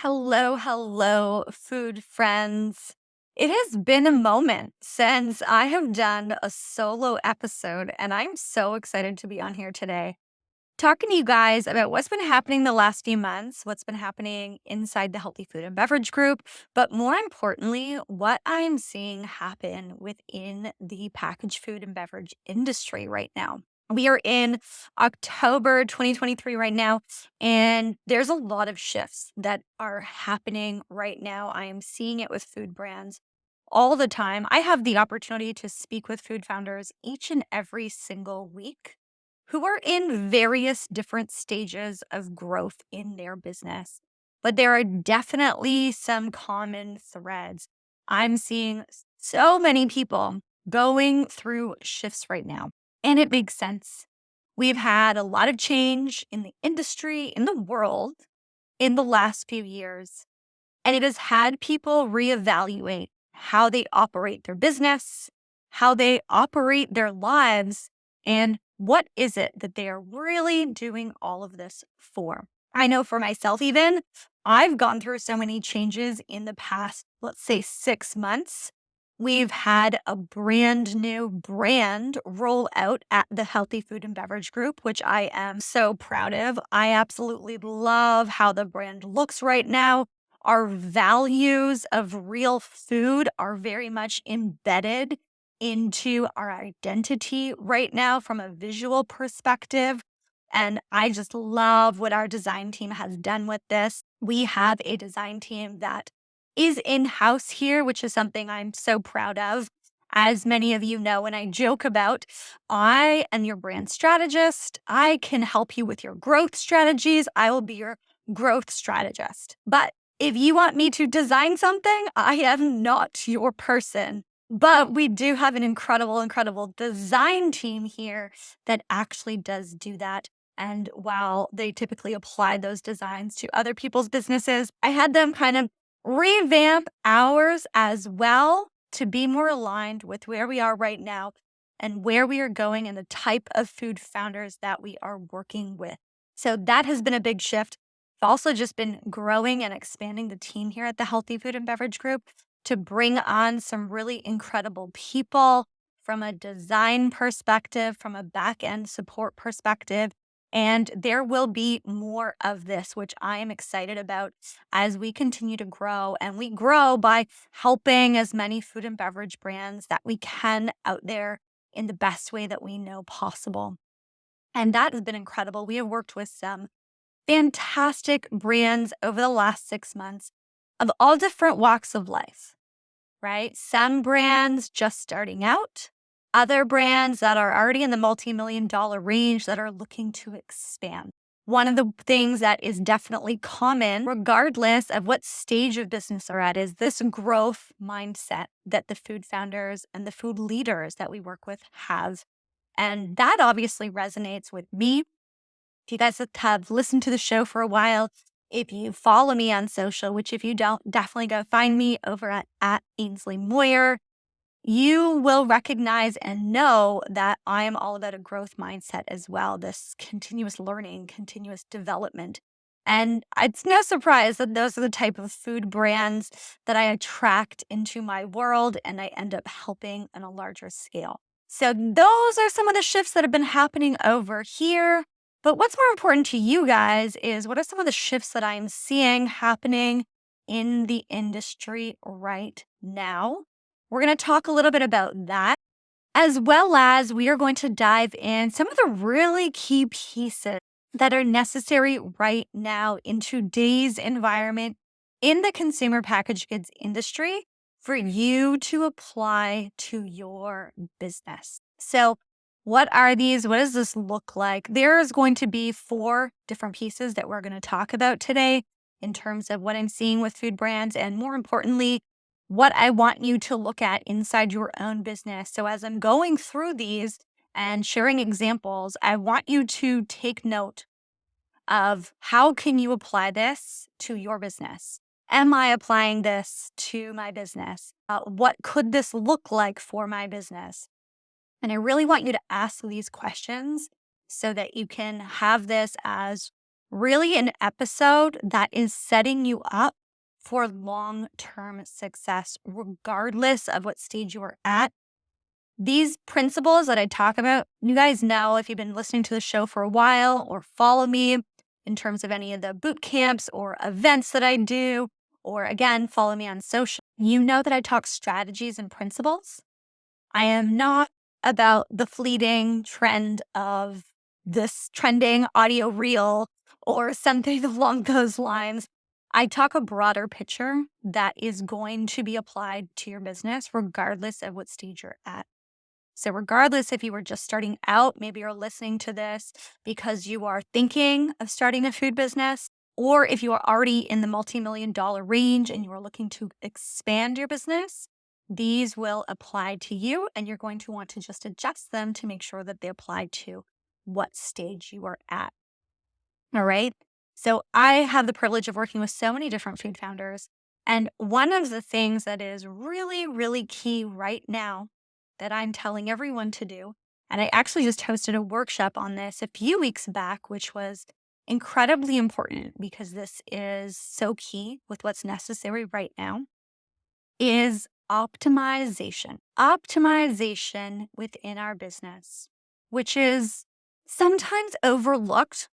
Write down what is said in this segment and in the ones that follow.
Hello, hello, food friends. It has been a moment since I have done a solo episode, and I'm so excited to be on here today, talking to you guys about what's been happening the last few months, what's been happening inside the Healthy Food and Beverage Group, but more importantly, what I'm seeing happen within the packaged food and beverage industry right now. We are in October 2023 right now, and there's a lot of shifts that are happening right now. I am seeing it with food brands all the time. I have the opportunity to speak with food founders each and every single week who are in various different stages of growth in their business. But there are definitely some common threads. I'm seeing so many people going through shifts right now, and it makes sense. We've had a lot of change in the industry, in the world, in the last few years, and it has had people reevaluate how they operate their business, how they operate their lives, and what is it that they are really doing all of this for. I know for myself, even, I've gone through so many changes in the past, let's say 6 months. We've had a brand new brand roll out at the Healthy Food and Beverage Group, which I am so proud of. I absolutely love how the brand looks right now. Our values of real food are very much embedded into our identity right now from a visual perspective. And I just love what our design team has done with this. We have a design team that is in house here, which is something I'm so proud of. As many of you know, and I joke about, I am your brand strategist. I can help you with your growth strategies. I will be your growth strategist. But if you want me to design something, I am not your person. But we do have an incredible design team here that actually does do that. And while they typically apply those designs to other people's businesses, I had them kind of revamp ours as well to be more aligned with where we are right now and where we are going and the type of food founders that we are working with. So that has been a big shift. I've also just been growing and expanding the team here at the Healthy Food and Beverage Group to bring on some really incredible people from a design perspective, from a back end support perspective. And there will be more of this, which I am excited about as we continue to grow. And we grow by helping as many food and beverage brands that we can out there in the best way that we know possible. And that has been incredible. We have worked with some fantastic brands over the last 6 months of all different walks of life, right? Some brands just starting out, other brands that are already in the multi-million dollar range that are looking to expand. One of the things that is definitely common, regardless of what stage of business they're at, is this growth mindset that the food founders and the food leaders that we work with have. And that obviously resonates with me. If you guys have listened to the show for a while, if you follow me on social, which if you don't, definitely go find me over at Ainsley Moyer, you will recognize and know that I am all about a growth mindset as well, this continuous learning, continuous development. And it's no surprise that those are the type of food brands that I attract into my world and I end up helping on a larger scale. So those are some of the shifts that have been happening over here. But what's more important to you guys is what are some of the shifts that I'm seeing happening in the industry right now? We're going to talk a little bit about that, as well as we are going to dive in some of the really key pieces that are necessary right now in today's environment in the consumer packaged goods industry for you to apply to your business. So what are these? What does this look like? There's going to be 4 different pieces that we're going to talk about today in terms of what I'm seeing with food brands, and more importantly, what I want you to look at inside your own business. So as I'm going through these and sharing examples, I want you to take note of how can you apply this to your business? Am I applying this to my business? What could this look like for my business? And I really want you to ask these questions so that you can have this as really an episode that is setting you up for long-term success, regardless of what stage you are at. These principles that I talk about, you guys know if you've been listening to the show for a while or follow me in terms of any of the boot camps or events that I do, or again, follow me on social, you know that I talk strategies and principles. I am not about the fleeting trend of this trending audio reel or something along those lines. I talk a broader picture that is going to be applied to your business regardless of what stage you're at. So, regardless if you were just starting out, maybe you're listening to this because you are thinking of starting a food business, or if you are already in the multi-million dollar range and you are looking to expand your business, these will apply to you and you're going to want to just adjust them to make sure that they apply to what stage you are at. All right. So I have the privilege of working with so many different food founders. And one of the things that is really, really key right now that I'm telling everyone to do, and I actually just hosted a workshop on this a few weeks back, which was incredibly important because this is so key with what's necessary right now, is optimization. Optimization within our business, which is sometimes overlooked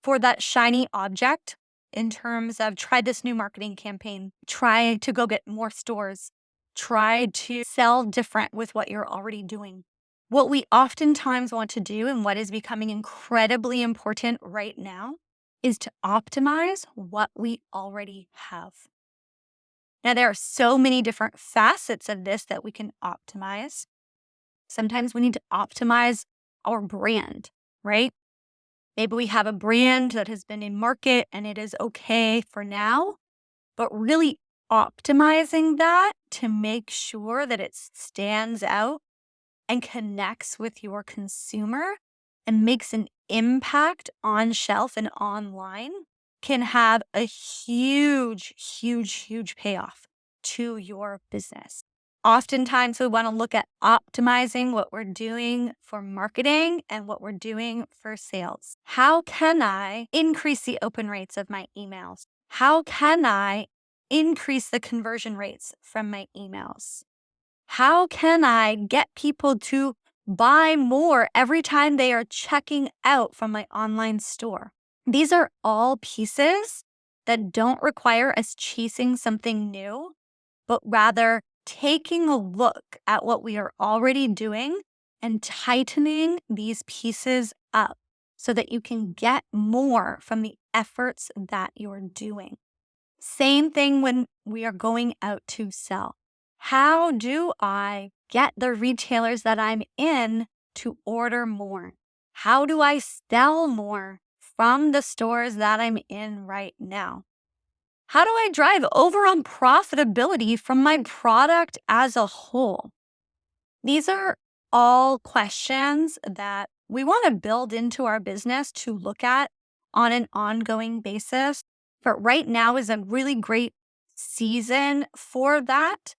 for that shiny object in terms of try this new marketing campaign, try to go get more stores, try to sell different with what you're already doing. What we oftentimes want to do and what is becoming incredibly important right now is to optimize what we already have. Now, there are so many different facets of this that we can optimize. Sometimes we need to optimize our brand, right? Maybe we have a brand that has been in market and it is okay for now, but really optimizing that to make sure that it stands out and connects with your consumer and makes an impact on shelf and online can have a huge, huge, huge payoff to your business. Oftentimes, we want to look at optimizing what we're doing for marketing and what we're doing for sales. How can I increase the open rates of my emails? How can I increase the conversion rates from my emails? How can I get people to buy more every time they are checking out from my online store? These are all pieces that don't require us chasing something new, but rather taking a look at what we are already doing and tightening these pieces up so that you can get more from the efforts that you're doing. Same thing when we are going out to sell. How do I get the retailers that I'm in to order more? How do I sell more from the stores that I'm in right now? How do I drive over on profitability from my product as a whole? These are all questions that we want to build into our business to look at on an ongoing basis. But right now is a really great season for that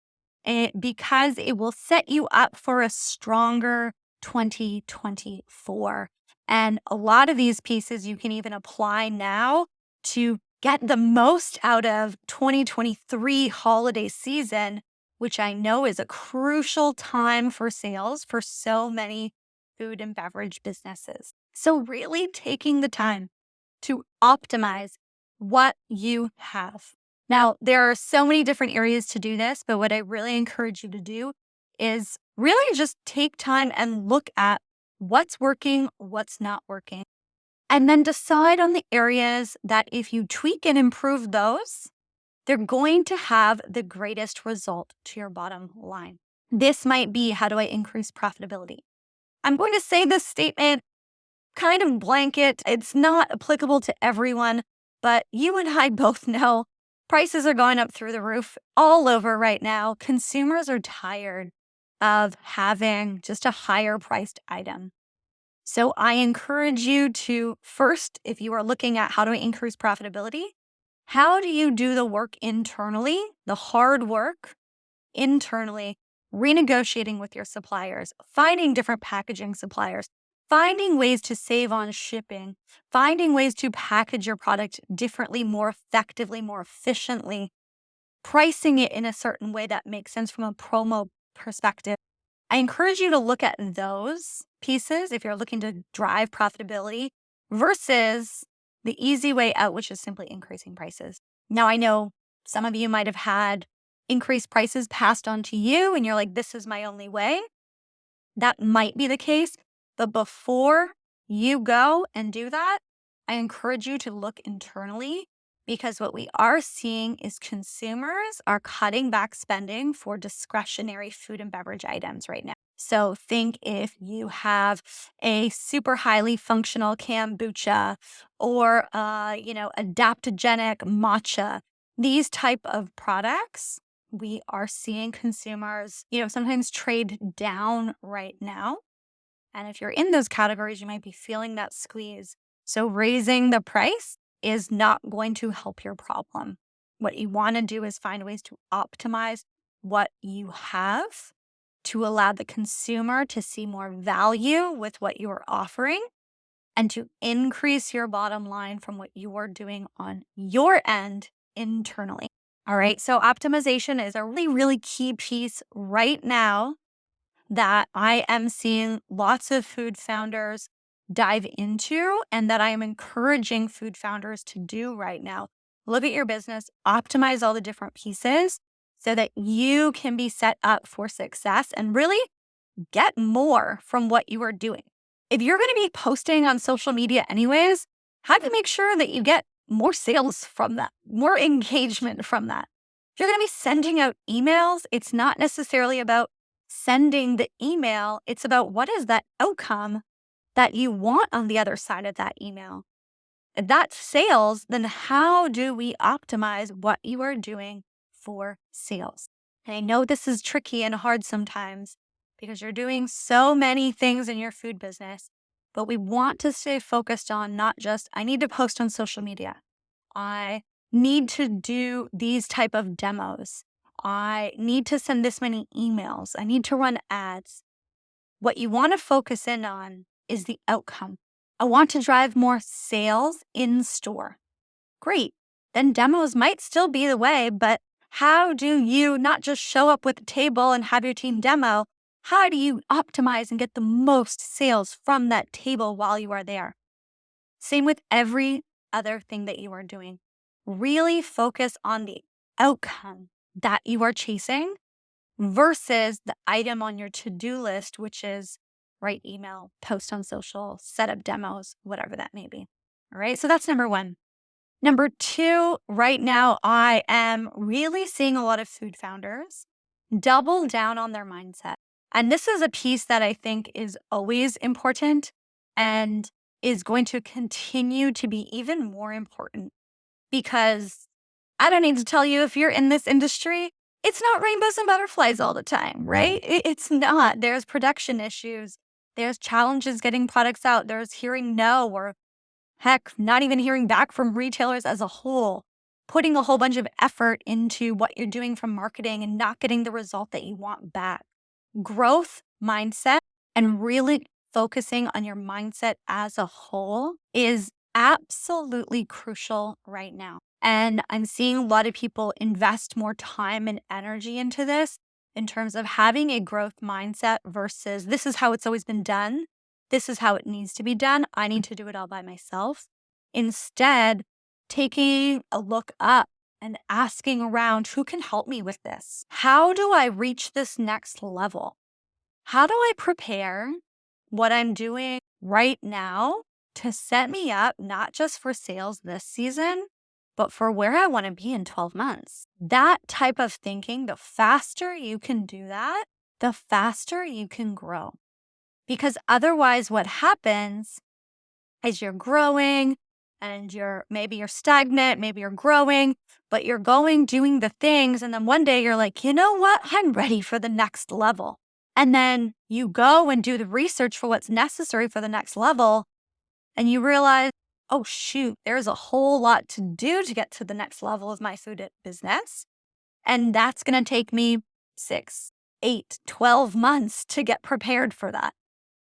because it will set you up for a stronger 2024. And a lot of these pieces you can even apply now to get the most out of 2023 holiday season, which I know is a crucial time for sales for so many food and beverage businesses. So really taking the time to optimize what you have. Now, there are so many different areas to do this, but what I really encourage you to do is really just take time and look at what's working, what's not working, and then decide on the areas that if you tweak and improve those, they're going to have the greatest result to your bottom line. This might be, how do I increase profitability? I'm going to say this statement kind of blanket. It's not applicable to everyone, but you and I both know prices are going up through the roof all over right now. Consumers are tired of having just a higher priced item. So I encourage you to first, if you are looking at how do I increase profitability, how do you do the work internally, the hard work internally, renegotiating with your suppliers, finding different packaging suppliers, finding ways to save on shipping, finding ways to package your product differently, more effectively, more efficiently, pricing it in a certain way that makes sense from a promo perspective. I encourage you to look at those pieces if you're looking to drive profitability versus the easy way out, which is simply increasing prices. Now, I know some of you might have had increased prices passed on to you, and you're like, this is my only way. That might be the case. But before you go and do that, I encourage you to look internally because what we are seeing is consumers are cutting back spending for discretionary food and beverage items right now. So think if you have a super highly functional kombucha or adaptogenic matcha, these type of products, we are seeing consumers, sometimes trade down right now. And if you're in those categories, you might be feeling that squeeze. So raising the price is not going to help your problem. What you want to do is find ways to optimize what you have to allow the consumer to see more value with what you are offering and to increase your bottom line from what you are doing on your end internally. All right. So optimization is a really, really key piece right now that I am seeing lots of food founders dive into and that I am encouraging food founders to do right now. Look at your business, optimize all the different pieces so that you can be set up for success and really get more from what you are doing. If you're going to be posting on social media anyways, how do you make sure that you get more sales from that, more engagement from that? If you're going to be sending out emails, it's not necessarily about sending the email. It's about what is that outcome that you want on the other side of that email. If that's sales, then how do we optimize what you are doing for sales? And I know this is tricky and hard sometimes because you're doing so many things in your food business, but we want to stay focused on not just, I need to post on social media. I need to do these type of demos. I need to send this many emails. I need to run ads. What you want to focus in on is the outcome. I want to drive more sales in store. Great. Then demos might still be the way, but how do you not just show up with a table and have your team demo? How do you optimize and get the most sales from that table while you are there? Same with every other thing that you are doing. Really focus on the outcome that you are chasing versus the item on your to-do list, which is write email, post on social, set up demos, whatever that may be. All right. So that's number one. Number two, right now, I am really seeing a lot of food founders double down on their mindset. And this is a piece that I think is always important and is going to continue to be even more important because I don't need to tell you if you're in this industry, it's not rainbows and butterflies all the time, right? It's not. There's production issues. There's challenges getting products out. There's hearing no or heck, not even hearing back from retailers as a whole, putting a whole bunch of effort into what you're doing from marketing and not getting the result that you want back. Growth mindset and really focusing on your mindset as a whole is absolutely crucial right now. And I'm seeing a lot of people invest more time and energy into this in terms of having a growth mindset versus this is how it's always been done. This is how it needs to be done. I need to do it all by myself. Instead, taking a look up and asking around who can help me with this? How do I reach this next level? How do I prepare what I'm doing right now to set me up not just for sales this season, but for where I want to be in 12 months? That type of thinking, the faster you can do that, the faster you can grow. Because otherwise, what happens is you're growing and maybe you're stagnant, maybe you're growing, but you're doing the things. And then one day you're like, you know what? I'm ready for the next level. And then you go and do the research for what's necessary for the next level. And you realize, oh, shoot, there's a whole lot to do to get to the next level of my food business. And that's going to take me 6, 8, 12 months to get prepared for that.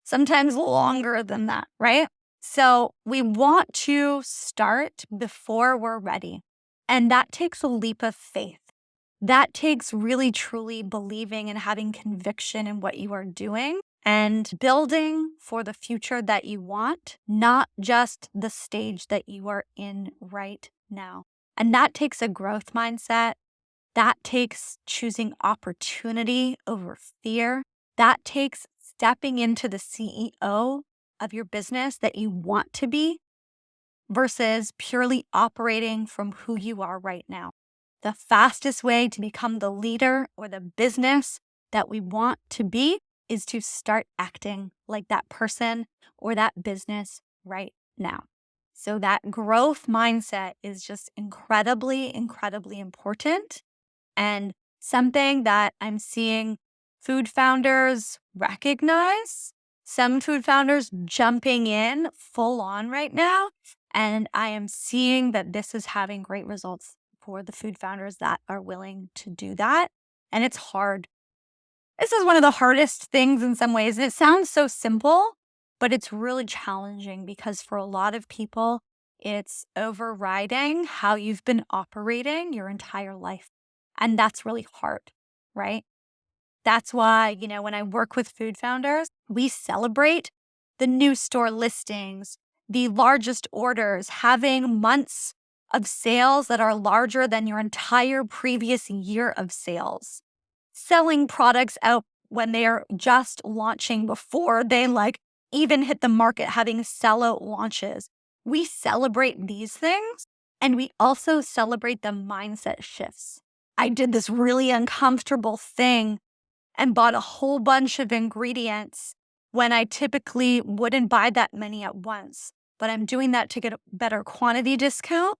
sometimes longer than that, right? So we want to start before we're ready. And that takes a leap of faith. That takes really truly believing and having conviction in what you are doing and building for the future that you want, not just the stage that you are in right now. And that takes a growth mindset. That takes choosing opportunity over fear. That takes stepping into the CEO of your business that you want to be versus purely operating from who you are right now. The fastest way to become the leader or the business that we want to be is to start acting like that person or that business right now. So, that growth mindset is just incredibly, incredibly important and something that I'm seeing food founders recognize. Some food founders jumping in full on right now. And I am seeing that this is having great results for the food founders that are willing to do that. And it's hard. This is one of the hardest things in some ways. It sounds so simple, but it's really challenging because for a lot of people, it's overriding how you've been operating your entire life. And that's really hard, right? That's why, when I work with food founders, we celebrate the new store listings, the largest orders, having months of sales that are larger than your entire previous year of sales, selling products out when they are just launching before they even hit the market, having sellout launches. We celebrate these things and we also celebrate the mindset shifts. I did this really uncomfortable thing and bought a whole bunch of ingredients when I typically wouldn't buy that many at once. But I'm doing that to get a better quantity discount.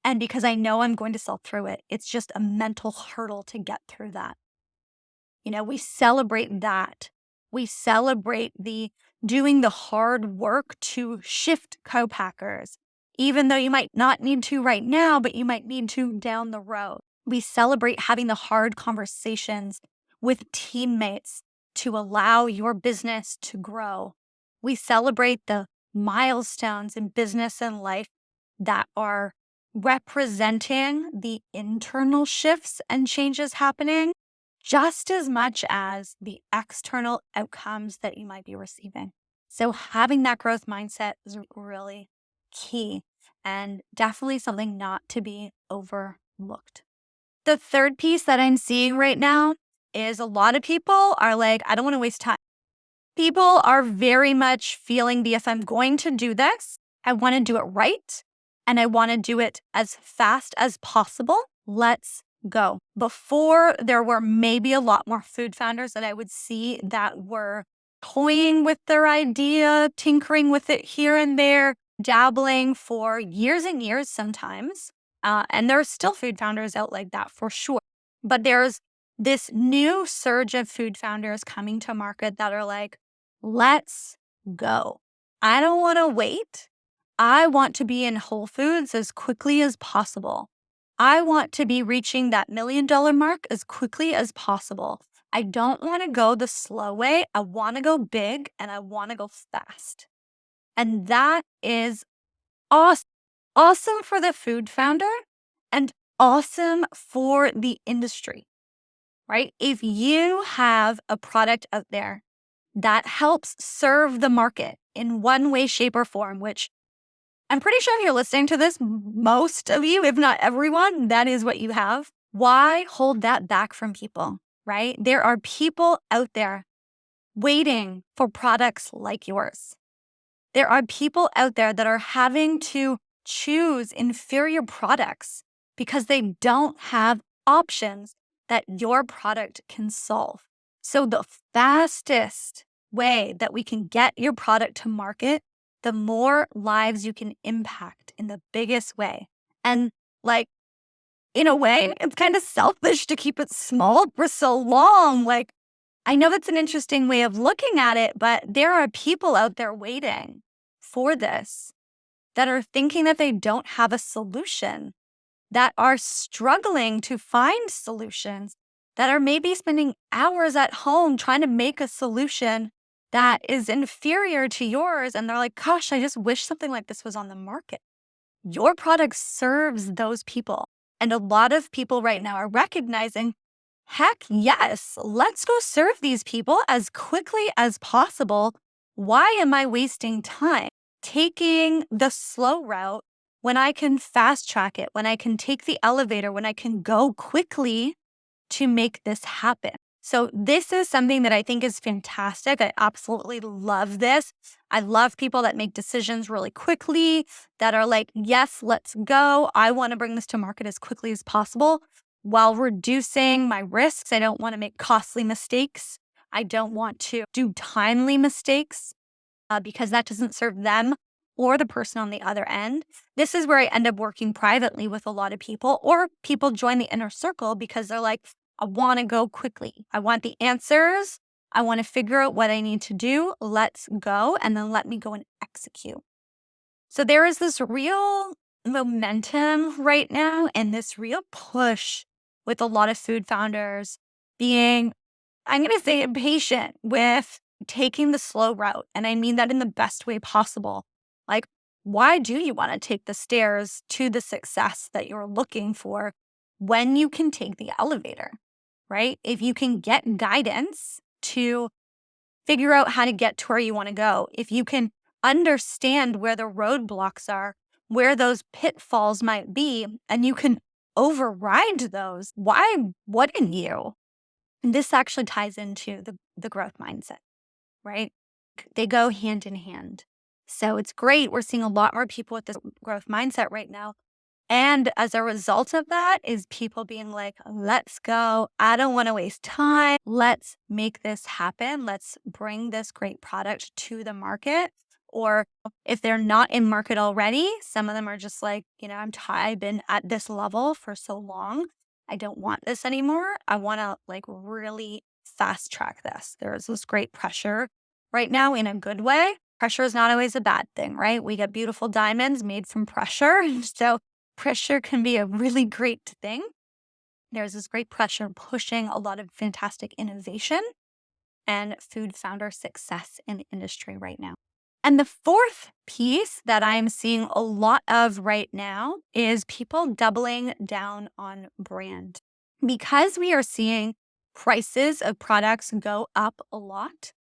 And because I know I'm going to sell through it, it's just a mental hurdle to get through that. We celebrate that. We celebrate the doing the hard work to shift co-packers, even though you might not need to right now, but you might need to down the road. We celebrate having the hard conversations with teammates to allow your business to grow. We celebrate the milestones in business and life that are representing the internal shifts and changes happening just as much as the external outcomes that you might be receiving. So having that growth mindset is really key and definitely something not to be overlooked. The third piece that I'm seeing right now is a lot of people are like, I don't want to waste time. People are very much feeling if I'm going to do this, I want to do it right and I want to do it as fast as possible. Let's go. Before, there were maybe a lot more food founders that I would see that were toying with their idea, tinkering with it here and there, dabbling for years and years sometimes. And there are still food founders out like that for sure. But there's this new surge of food founders coming to market that are like, let's go. I don't want to wait. I want to be in Whole Foods as quickly as possible. I want to be reaching that $1 million mark as quickly as possible. I don't want to go the slow way. I want to go big and I want to go fast. And that is awesome. Awesome for the food founder and awesome for the industry, right? If you have a product out there that helps serve the market in one way, shape, or form, which I'm pretty sure if you're listening to this, most of you, if not everyone, that is what you have. Why hold that back from people, right? There are people out there waiting for products like yours. There are people out there that are having to choose inferior products because they don't have options that your product can solve. So the fastest way that we can get your product to market, the more lives you can impact in the biggest way. And in a way, it's kind of selfish to keep it small for so long. I know that's an interesting way of looking at it, but there are people out there waiting for this that are thinking that they don't have a solution, that are struggling to find solutions, that are maybe spending hours at home trying to make a solution that is inferior to yours. And they're like, gosh, I just wish something like this was on the market. Your product serves those people. And a lot of people right now are recognizing, heck yes, let's go serve these people as quickly as possible. Why am I wasting time taking the slow route when I can fast track it, when I can take the elevator, when I can go quickly to make this happen? So this is something that I think is fantastic. I absolutely love this. I love people that make decisions really quickly, that are like, yes, let's go. I want to bring this to market as quickly as possible while reducing my risks. I don't want to make costly mistakes. I don't want to do timely mistakes because that doesn't serve them or the person on the other end. This is where I end up working privately with a lot of people, or people join the inner circle because they're like, I want to go quickly. I want the answers. I want to figure out what I need to do. Let's go. And then let me go and execute. So there is this real momentum right now and this real push with a lot of food founders being, I'm going to say, impatient with taking the slow route. And I mean that in the best way possible. Like, why do you want to take the stairs to the success that you're looking for when you can take the elevator, right? If you can get guidance to figure out how to get to where you want to go, if you can understand where the roadblocks are, where those pitfalls might be, and you can override those, why wouldn't you? And this actually ties into the growth mindset, right? They go hand in hand. So it's great. We're seeing a lot more people with this growth mindset right now. And as a result of that is people being like, let's go. I don't want to waste time. Let's make this happen. Let's bring this great product to the market. Or if they're not in market already, some of them are just like, I've been at this level for so long. I don't want this anymore. I want to really fast track this. There's this great pressure right now in a good way. Pressure is not always a bad thing, right? We get beautiful diamonds made from pressure. So pressure can be a really great thing. There's this great pressure pushing a lot of fantastic innovation and food founder success in the industry right now. And the fourth piece that I'm seeing a lot of right now is people doubling down on brand. Because we are seeing prices of products go up a lot,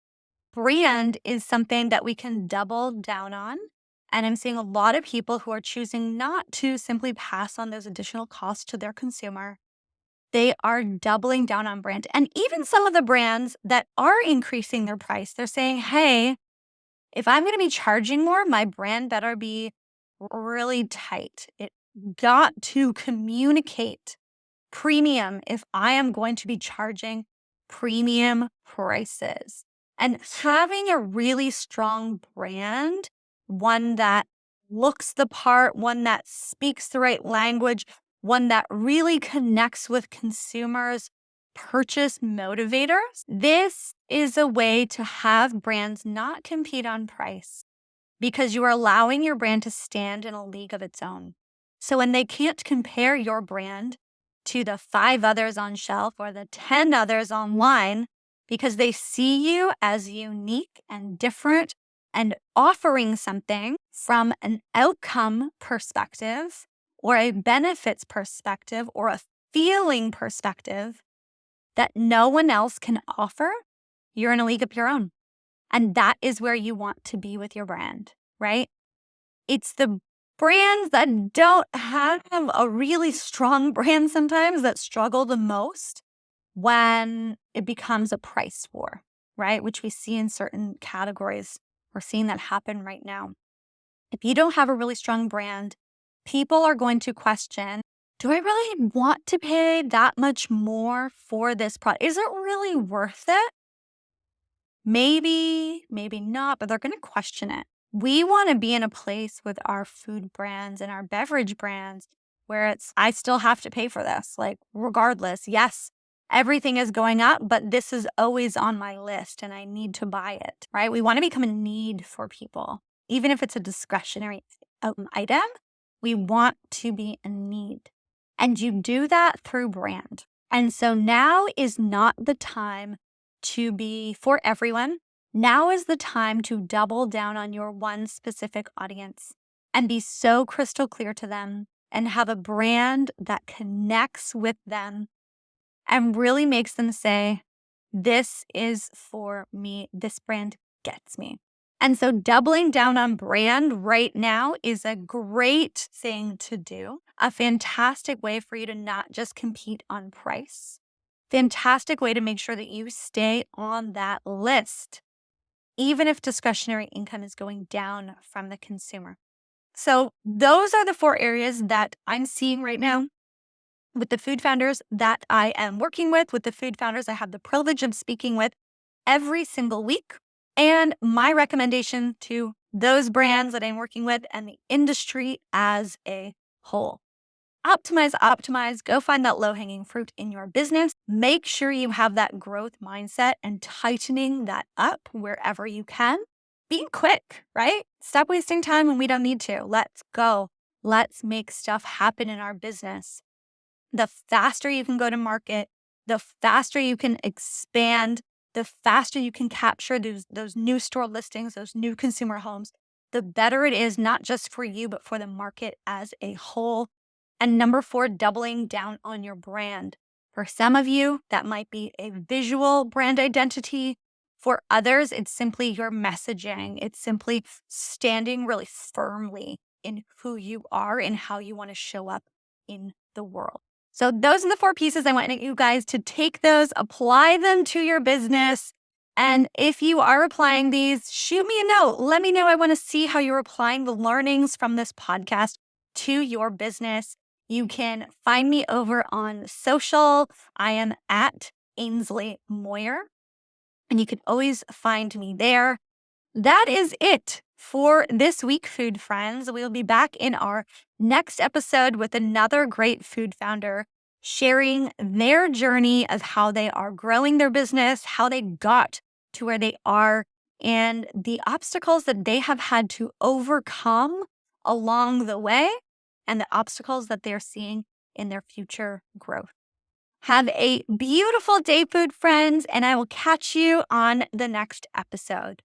brand is something that we can double down on. And I'm seeing a lot of people who are choosing not to simply pass on those additional costs to their consumer. They are doubling down on brand. And even some of the brands that are increasing their price, they're saying, hey, if I'm going to be charging more, my brand better be really tight. It got to communicate premium if I am going to be charging premium prices. And having a really strong brand, one that looks the part, one that speaks the right language, one that really connects with consumers' purchase motivators. This is a way to have brands not compete on price because you are allowing your brand to stand in a league of its own. So when they can't compare your brand to the 5 others on shelf or the 10 others online because they see you as unique and different and offering something from an outcome perspective or a benefits perspective or a feeling perspective that no one else can offer, you're in a league of your own. And that is where you want to be with your brand, right? It's the brands that don't have a really strong brand sometimes that struggle the most when it becomes a price war, right? Which we see in certain categories. We're seeing that happen right now. If you don't have a really strong brand, people are going to question, do I really want to pay that much more for this product? Is it really worth it? Maybe, maybe not, but they're going to question it. We want to be in a place with our food brands and our beverage brands where I still have to pay for this, regardless. Yes, everything is going up, but this is always on my list and I need to buy it, right? We want to become a need for people. Even if it's a discretionary item, we want to be a need. And you do that through brand. And so now is not the time to be for everyone. Now is the time to double down on your one specific audience and be so crystal clear to them and have a brand that connects with them and really makes them say, this is for me. This brand gets me. And so doubling down on brand right now is a great thing to do. A fantastic way for you to not just compete on price. Fantastic way to make sure that you stay on that list, even if discretionary income is going down from the consumer. So those are the 4 areas that I'm seeing right now with the food founders that I am working with the food founders I have the privilege of speaking with every single week. And my recommendation to those brands that I'm working with and the industry as a whole. Optimize, optimize, go find that low hanging fruit in your business. Make sure you have that growth mindset and tightening that up wherever you can. Be quick, right? Stop wasting time when we don't need to. Let's go. Let's make stuff happen in our business. The faster you can go to market, the faster you can expand, the faster you can capture those new store listings, those new consumer homes, the better it is, not just for you, but for the market as a whole. And number 4, doubling down on your brand. For some of you, that might be a visual brand identity. For others, it's simply your messaging. It's simply standing really firmly in who you are and how you want to show up in the world. So those are the 4 pieces. I want you guys to take those, apply them to your business. And if you are applying these, shoot me a note. Let me know. I want to see how you're applying the learnings from this podcast to your business. You can find me over on social. I am at Ainsley Moyer, and you can always find me there. That is it for this week, food friends. We'll be back in our next episode with another great food founder sharing their journey of how they are growing their business, how they got to where they are, and the obstacles that they have had to overcome along the way, and the obstacles that they're seeing in their future growth. Have a beautiful day, food friends, and I will catch you on the next episode.